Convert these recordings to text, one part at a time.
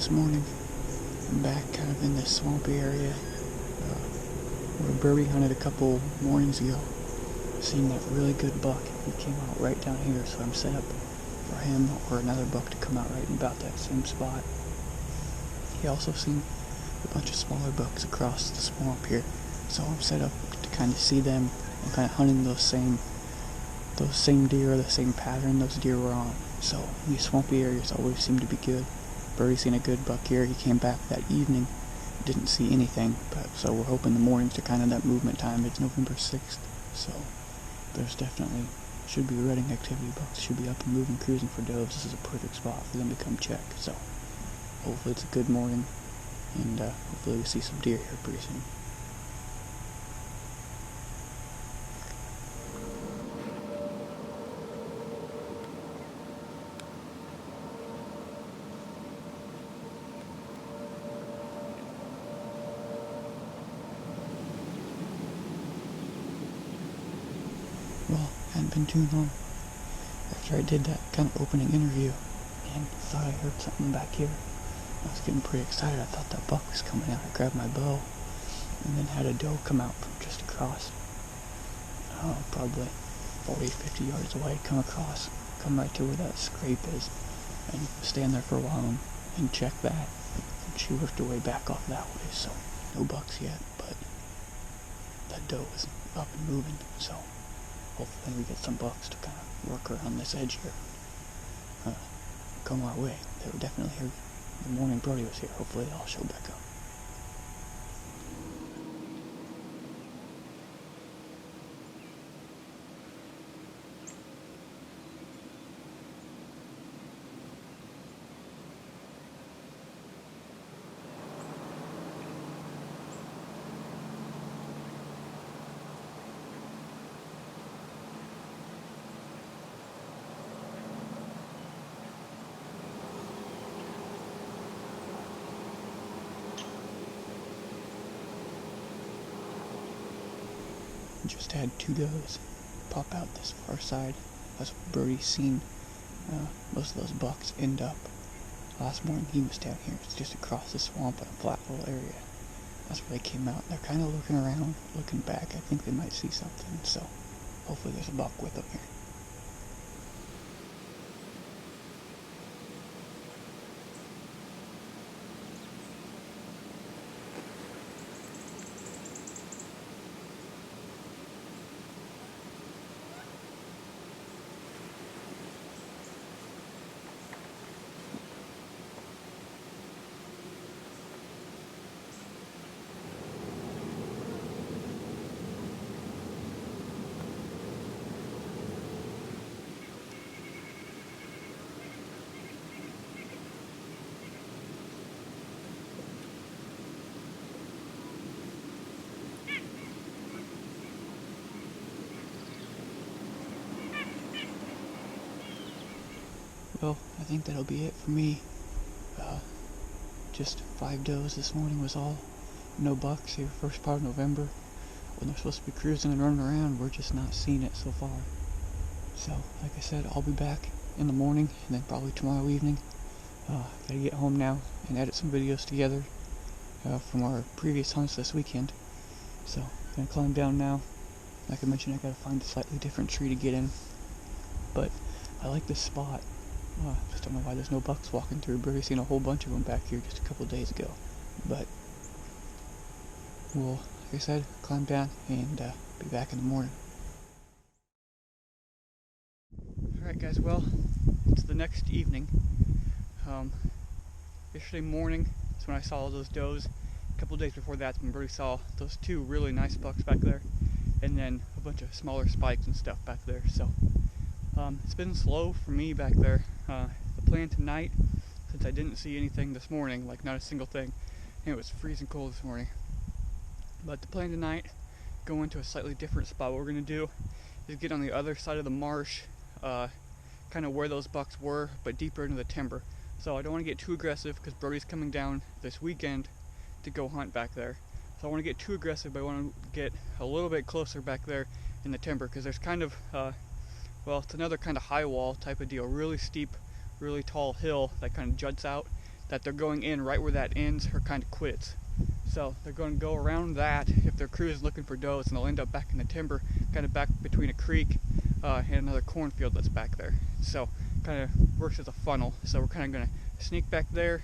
this morning. I'm back kind of in this swampy area where Brody hunted a couple mornings ago. Seen that really good buck. He came out right down here, so I'm set up for him or another buck to come out right in about that same spot. He also seen a bunch of smaller bucks across the swamp here, so I'm set up to kind of see them and kind of hunting those same deer, the same pattern those deer were on. So these swampy areas always seem to be good. Brody's seen a good buck here. He came back that evening, didn't see anything, but so we're hoping the mornings are kind of that movement time. It's November 6th, so there's definitely should be rutting activity. Bucks should be up and moving, cruising for does. This is a perfect spot for them to come check. So hopefully it's a good morning, and hopefully we see some deer here pretty soon. Well, hadn't been too long after I did that kind of opening interview and thought I heard something back here. I was getting pretty excited. I thought that buck was coming out. I grabbed my bow and then had a doe come out from just across, probably 40, 50 yards away, come right to where that scrape is and stand there for a while and check that. And she worked her way back off that way, so no bucks yet, but that doe was up and moving, so hopefully we get some bucks to kind of work around this edge here. Come our way. They were definitely here the morning Brody was here. Hopefully they'll show back up. Just had two does pop out this far side. That's where Brody's seen most of those bucks end up. Last morning he was down here. It's just across the swamp in a flat little area. That's where they came out. They're kind of looking around, looking back. I think they might see something, so hopefully there's a buck with them here. Well, I think that'll be it for me. Just 5 does this morning was all. No bucks here, first part of November. When they're supposed to be cruising and running around, we're just not seeing it so far. So, like I said, I'll be back in the morning and then probably tomorrow evening. Gotta get home now and edit some videos together from our previous hunts this weekend. So, gonna climb down now. Like I mentioned, I gotta find a slightly different tree to get in. But I like this spot. Just don't know why there's no bucks walking through. Brody's seen a whole bunch of them back here just a couple days ago. But we'll, like I said, climb down and be back in the morning. Alright guys, well, it's the next evening. Yesterday morning is when I saw all those does. A couple days before that's when Brody saw those 2 really nice bucks back there. And then a bunch of smaller spikes and stuff back there. So it's been slow for me back there. The plan tonight, since I didn't see anything this morning, like not a single thing, and it was freezing cold this morning. But the plan tonight, go into a slightly different spot. What we're going to do is get on the other side of the marsh, kind of where those bucks were, but deeper into the timber. So I don't want to get too aggressive because Brody's coming down this weekend to go hunt back there. So I want to get too aggressive, but I want to get a little bit closer back there in the timber because there's kind of, well, it's another kind of high wall type of deal, really steep, really tall hill that kind of juts out that they're going in right where that ends or kind of quits. So they're going to go around that if their crew is looking for does, and they'll end up back in the timber, kind of back between a creek and another cornfield that's back there. So kind of works as a funnel. So we're kind of going to sneak back there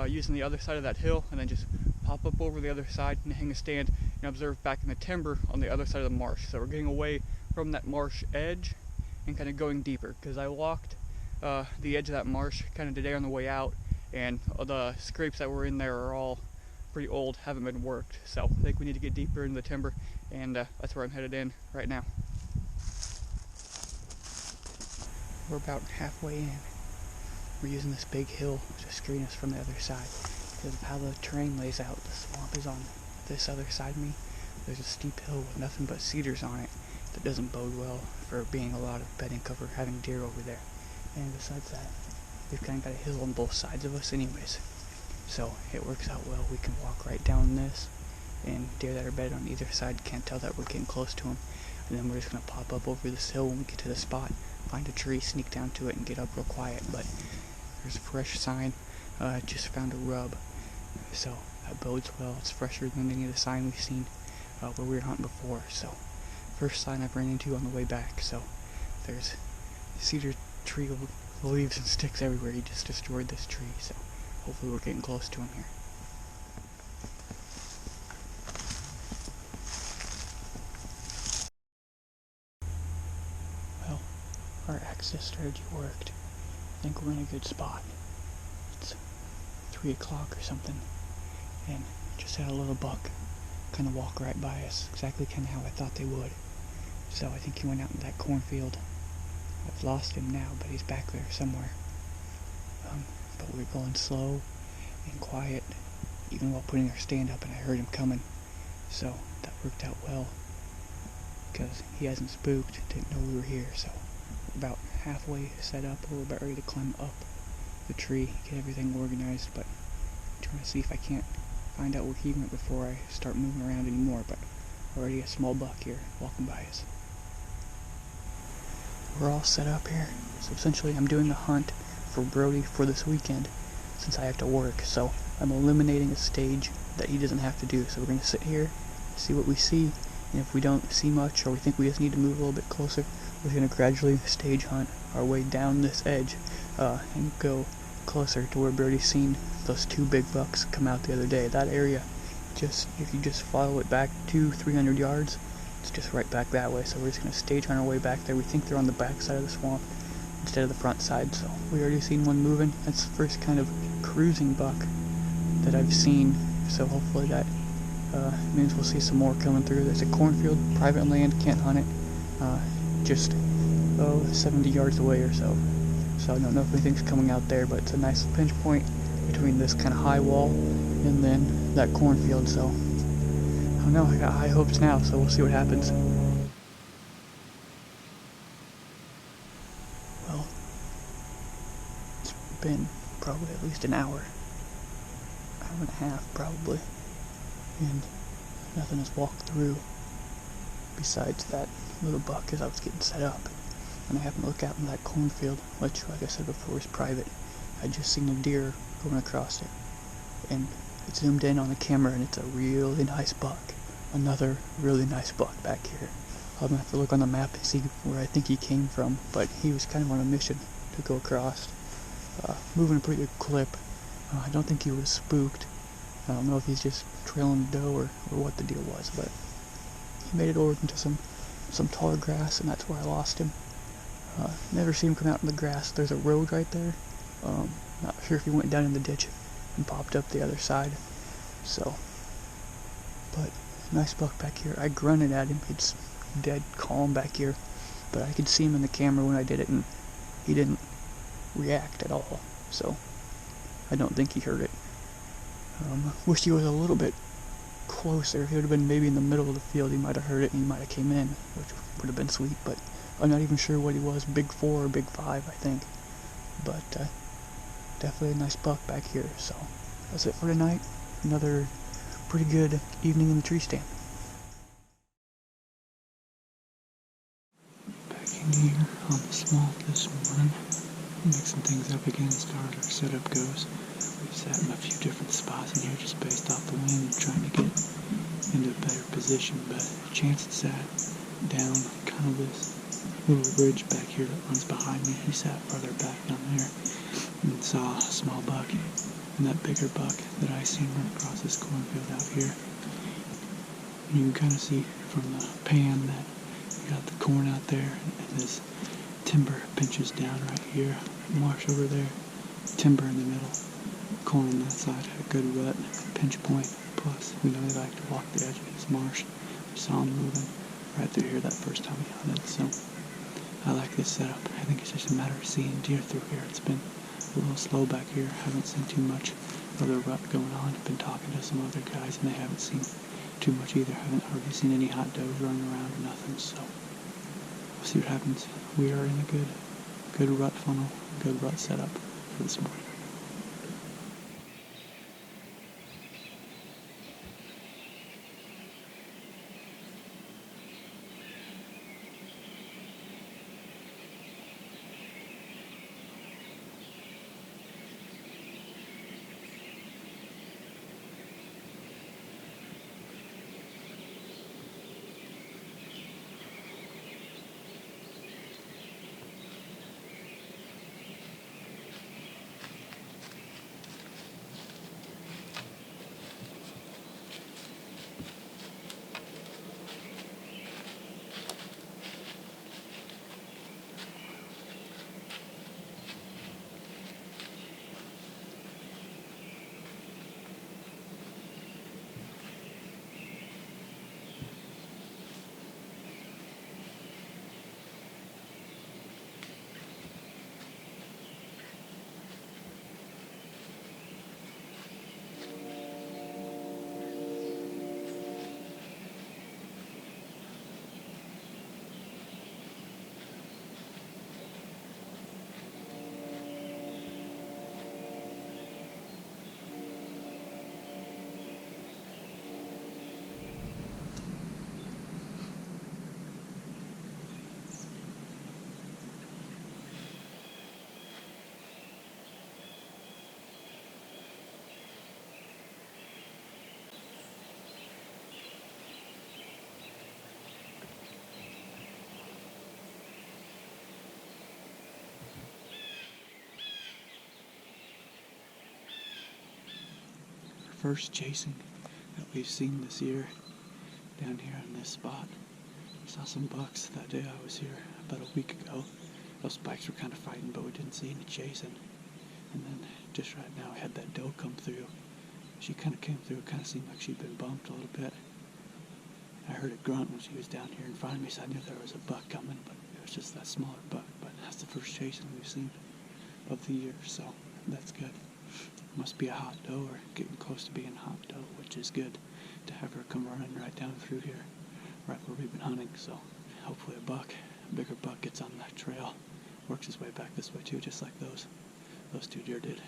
using the other side of that hill, and then just pop up over the other side and hang a stand and observe back in the timber on the other side of the marsh. So we're getting away from that marsh edge and kind of going deeper, because I walked the edge of that marsh kind of today on the way out, and the scrapes that were in there are all pretty old, haven't been worked. So I think we need to get deeper into the timber, and that's where I'm headed in right now. We're about halfway in. We're using this big hill to screen us from the other side. Because of how the terrain lays out, the swamp is on this other side of me. There's a steep hill with nothing but cedars on it that doesn't bode well for being a lot of bedding cover, having deer over there. And besides that, we've kind of got a hill on both sides of us anyways. So it works out well. We can walk right down this, and deer that are bedded on either side can't tell that we're getting close to them. And then we're just going to pop up over this hill when we get to the spot, find a tree, sneak down to it, and get up real quiet. But there's a fresh sign. Just found a rub. So that bodes well. It's fresher than any of the sign we've seen where we were hunting before. So first sign I've ran into on the way back. So there's cedar tree with leaves and sticks everywhere. He just destroyed this tree. So hopefully we're getting close to him here. Well, our access strategy worked. I think we're in a good spot. It's 3 o'clock or something, and just had a little buck kind of walk right by us, exactly kind of how I thought they would. So I think he went out in that cornfield. I've lost him now, but he's back there somewhere. But we're going slow and quiet, even while putting our stand up, and I heard him coming. So that worked out well, because he hasn't spooked, didn't know we were here. So we're about halfway set up, we're about ready to climb up the tree, get everything organized, but I'm trying to see if I can't find out where he went before I start moving around anymore. But already a small buck here walking by us. We're all set up here, so essentially I'm doing the hunt for Brody for this weekend since I have to work. So I'm eliminating a stage that he doesn't have to do. So we're going to sit here, see what we see, and if we don't see much, or we think we just need to move a little bit closer, we're going to gradually stage hunt our way down this edge and go closer to where Brody's seen those 2 big bucks come out the other day. That area, just if you just follow it back 200-300 yards, it's just right back that way. So we're just going to stage hunt our way back there. We think they're on the back side of the swamp instead of the front side. So we already seen one moving. That's the first kind of cruising buck that I've seen. So hopefully that means we'll see some more coming through. There's a cornfield, private land, can't hunt it. Just 70 yards away or so. So I don't know if anything's coming out there, but it's a nice pinch point between this kind of high wall and then that cornfield. So I don't know, I got high hopes now, so we'll see what happens. Well, it's been probably at least an hour and a half probably, and nothing has walked through besides that little buck as I was getting set up. And I happened to look out in that cornfield, which, like I said before, is private. I just seen a deer going across it, and it zoomed in on the camera, and it's a really nice buck. Another really nice buck back here. I'm gonna have to look on the map and see where I think he came from, but he was kind of on a mission to go across. Moving a pretty good clip. I don't think he was spooked. I don't know if he's just trailing a doe or what the deal was, but he made it over into some taller grass, and that's where I lost him. Never seen him come out in the grass. There's a road right there. Not sure if he went down in the ditch and popped up the other side. So, but nice buck back here. I grunted at him. It's dead calm back here, but I could see him in the camera when I did it, and he didn't react at all. So I don't think he heard it. Wish he was a little bit closer. If he would have been maybe in the middle of the field, he might have heard it and he might have came in, which would have been sweet. But I'm not even sure what he was, big 4 or big 5, I think. But definitely a nice buck back here. So that's it for tonight. Another pretty good evening in the tree stand. Back in here on the swamp this morning, mixing things up again as far as our setup goes. We've sat in a few different spots in here just based off the wind, trying to get into a better position, but Chance had sat down kind of this little ridge back here that runs behind me. He sat farther back down there and saw a small buck, and that bigger buck that I seen run across this cornfield out here. And you can kind of see from the pan that you got the corn out there, and this timber pinches down right here, marsh over there, timber in the middle, corn on that side, a good rut, pinch point. Plus, we know they like to walk the edge of this marsh. We saw them moving right through here that first time we hunted, so I like this setup. I think it's just a matter of seeing deer through here. It's been a little slow back here. Haven't seen too much of the rut going on. I've been talking to some other guys and they haven't seen too much either. Haven't hardly seen any hot does running around or nothing, so we'll see what happens. We are in a good rut funnel, good rut setup for this morning. First chasing that we've seen this year down here in this spot. Saw some bucks that day I was here about a week ago. Those spikes were kind of fighting, but we didn't see any chasing. And then just right now we had that doe come through. She kind of came through, kind of seemed like she'd been bumped a little bit. I heard it grunt when she was down here in front of me, so I knew there was a buck coming, but it was just that smaller buck. But that's the first chasing we've seen of the year, so that's good. Must be a hot doe or getting close to being a hot doe, which is good to have her come running right down through here, right where we've been hunting. So hopefully a bigger buck gets on that trail, works his way back this way too, just like those two deer did.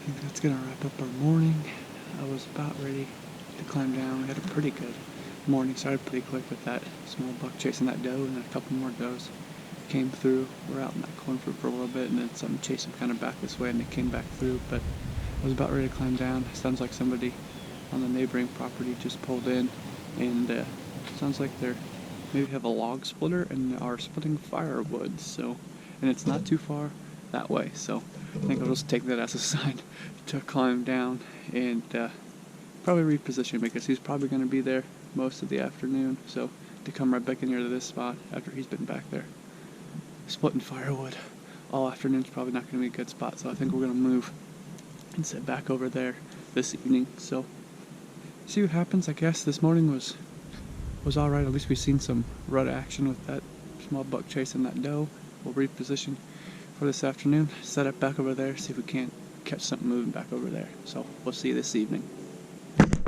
I think that's going to wrap up our morning. I was about ready to climb down. We had a pretty good morning. Started pretty quick with that small buck chasing that doe, and then a couple more does came through. We're out in that cornfield for a little bit, and then something chased them kind of back this way, and they came back through. But I was about ready to climb down. Sounds like somebody on the neighboring property just pulled in, and sounds like they're maybe have a log splitter and are splitting firewood. So, and it's not too far that way. So I think I'll just take that as a sign to climb down and probably reposition because he's probably going to be there most of the afternoon. So to come right back in here to this spot after he's been back there splitting firewood all afternoon's probably not going to be a good spot, so I think we're going to move and sit back over there this evening. So see what happens. I guess this morning was alright. At least we've seen some rut action with that small buck chasing that doe. We'll reposition for this afternoon, set up back over there, see if we can't catch something moving back over there. So we'll see you this evening.